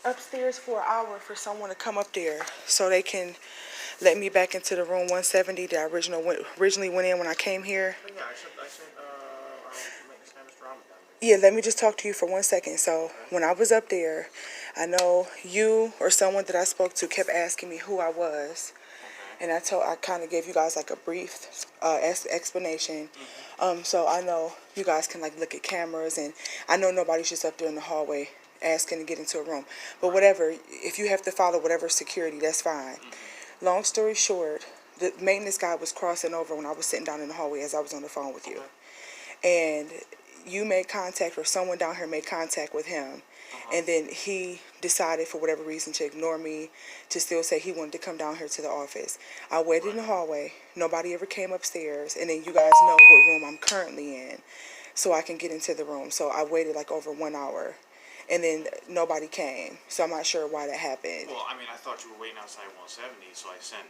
upstairs for an hour for someone to come up there so they can let me back into the room 170 that I originally went in when I came here. But yeah, I sent maintenance guy, Mr. Rahman down there. Yeah, let me just talk to you for 1 second. So when I was up there, I know you or someone that I spoke to kept asking me who I was. Okay. And I kind of gave you guys like a brief explanation. So I know you guys can like look at cameras, and I know nobody's just up there in the hallway asking to get into a room. But whatever, if you have to follow whatever security, that's fine. Long story short, the maintenance guy was crossing over when I was sitting down in the hallway as I was on the phone with you. And you made contact, or someone down here made contact with him. And then he decided for whatever reason to ignore me, to still say he wanted to come down here to the office. I waited in the hallway. Nobody ever came upstairs. And then you guys know what room I'm currently in, so I can get into the room. So I waited like over 1 hour. And then nobody came. So I'm not sure why that happened. Well, I mean, I thought you were waiting outside 170, so I sent.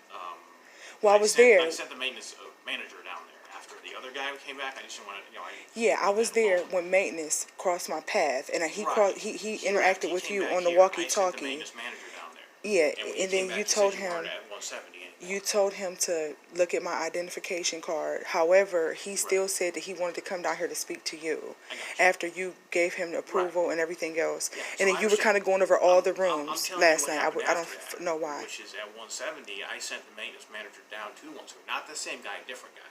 Well, I was there. I sent the maintenance manager down there after the other guy came back. I just didn't want to, Yeah, I was there when maintenance crossed my path, and he interacted with you on the walkie-talkie. I sent the maintenance manager down there. Yeah, And, and then you told him. At 170 anymore. You told him to look at my identification card. However, he still said that he wanted to come down here to speak to you after you gave him the approval and everything else. Yeah, and then you were kind of going over all the rooms last night. I don't know why. Which is at 170, I sent the maintenance manager down to 170. Not the same guy, a different guy.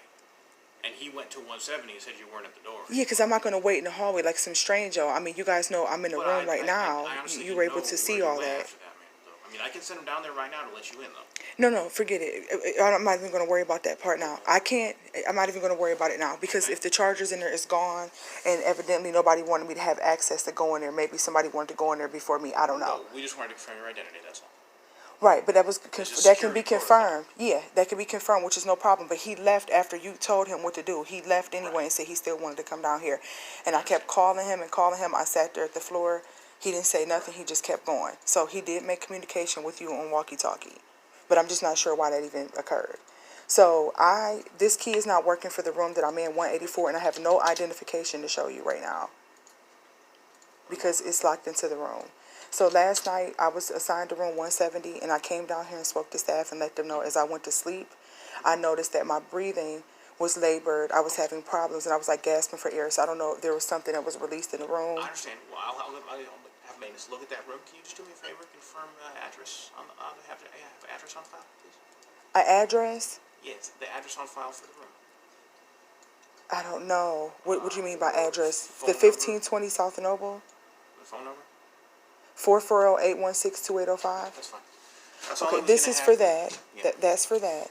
And he went to 170 and said you weren't at the door. Yeah, because I'm not going to wait in the hallway like some stranger. I mean, you guys know I'm in the room right now. You were able to see all that. I mean, I can send him down there right now to let you in, though. No, forget it. I'm not even going to worry about that part now. I'm not even going to worry about it now, because if the charger's in there, it's gone, and evidently nobody wanted me to have access to go in there. Maybe somebody wanted to go in there before me. I don't know. No, we just wanted to confirm your identity, that's all. Right, but that can be confirmed. Yeah, that can be confirmed, which is no problem. But he left after you told him what to do. He left anyway and said he still wanted to come down here. And I kept calling him and calling him. I sat there at the floor. He didn't say nothing. He just kept going. So he did make communication with you on walkie-talkie. But I'm just not sure why that even occurred. So this key is not working for the room that I'm in, 184, and I have no identification to show you right now, because it's locked into the room. So last night I was assigned to room 170, and I came down here and spoke to staff and let them know as I went to sleep, I noticed that my breathing was labored. I was having problems, and I was like gasping for air. So I don't know if there was something that was released in the room. I understand. Well, I'll have maintenance look at that room. Can you just do me a favor, confirm address on have address on file, please? An address? Yes, the address on file for the room. I don't know. What do you mean by address? The Phone number? 1520 South Noble? The phone number? 440-816-2805? That's fine. That's all I Okay, was this gonna is have. for that. Yeah. That's for that.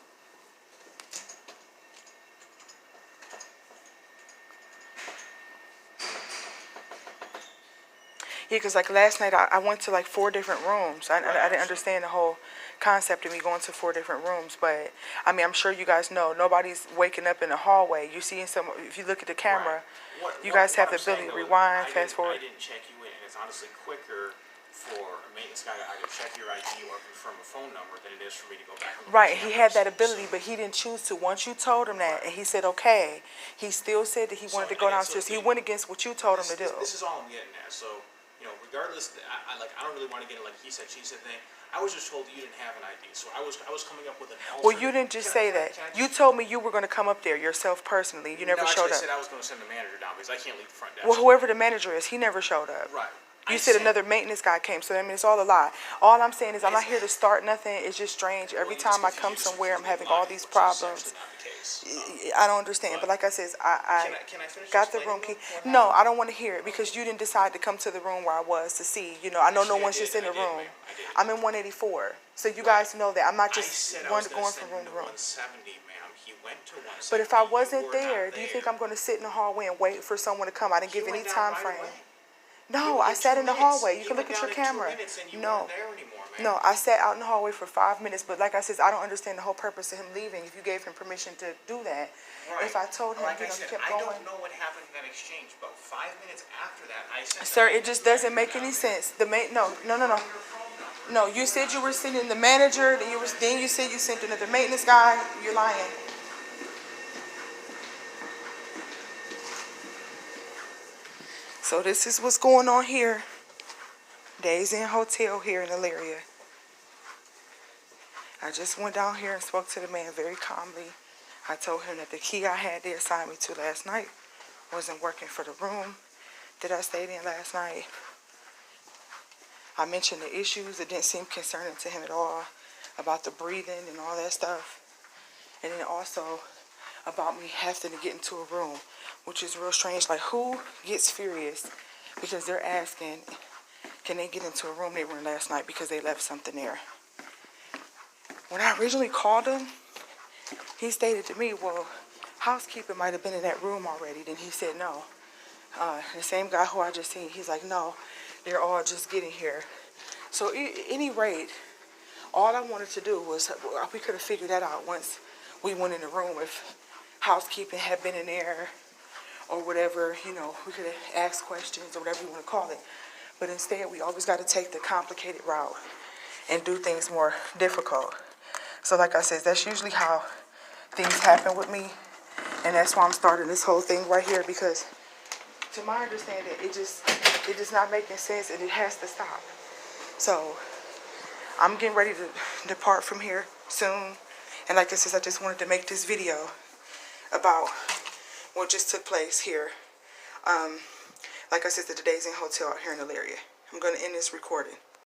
Yeah, because like last night I went to like 4 different rooms. I didn't understand the whole concept of me going to 4 different rooms. But I mean, I'm sure you guys know nobody's waking up in the hallway. You see if you look at the camera, you guys have the ability to rewind, fast forward. I didn't check you in, and it's honestly quicker for a maintenance guy to either check your ID or confirm a phone number than it is for me to go back on the Right, he had that cameras. ability, but he didn't choose to. Once you told him that, and he said okay, he still said that he wanted to go downstairs. He went against what you told him to do. This is all I'm getting at. So, regardless, I don't really want to get into like he said, she said thing. I was just told that you didn't have an ID, so I was coming up with an alternate. Well, you didn't just say that. You told me you were going to come up there yourself personally. You never showed up. I said I was going to send the manager down because I can't leave the front desk. Well, whoever the manager is, he never showed up. Right. You said another maintenance guy came, so I mean, it's all a lie. All I'm saying is I'm not here to start nothing. It's just strange. Every time I come somewhere, I'm having all these problems. I don't understand, but like I said, I got the room key. No, I don't want to hear it because you didn't decide to come to the room where I was to see. I know no one's just in the room. I'm in 184, so you guys know that I'm not just going from room to room. But if I wasn't there, do you think I'm going to sit in the hallway and wait for someone to come? I didn't give any time frame. No, I sat in the hallway. You can look at your camera. No, I sat out in the hallway for 5 minutes. But like I said, I don't understand the whole purpose of him leaving if you gave him permission to do that. Right. If I told him, like I said, kept I going. don't know what happened in that exchange, but 5 minutes after that, I sent. Sir, it just doesn't make any sense. No. You said you were sending the manager. Then you said you sent another maintenance guy. You're lying. So this is what's going on here. Days Inn Hotel here in Elyria. I just went down here and spoke to the man very calmly. I told him that the key I had they assigned me to last night wasn't working for the room that I stayed in last night. I mentioned the issues that didn't seem concerning to him at all, about the breathing and all that stuff. And then also about me having to get into a room, which is real strange. Like, who gets furious because they're asking, can they get into a room they were in last night because they left something there? When I originally called him, he stated to me, well, housekeeping might have been in that room already. Then he said no. The same guy who I just seen, he's like, no, they're all just getting here. So at any rate, all I wanted to do was, we could have figured that out once we went in the room, if housekeeping had been in there or whatever, you know, we could have asked questions or whatever you want to call it. But instead, we always got to take the complicated route and do things more difficult. So like I said, that's usually how things happen with me. And that's why I'm starting this whole thing right here, because to my understanding, it does not make sense and it has to stop. So I'm getting ready to depart from here soon. And like I said, I just wanted to make this video about what just took place here. Like I said, the Days Inn Hotel out here in Elyria. I'm going to end this recording.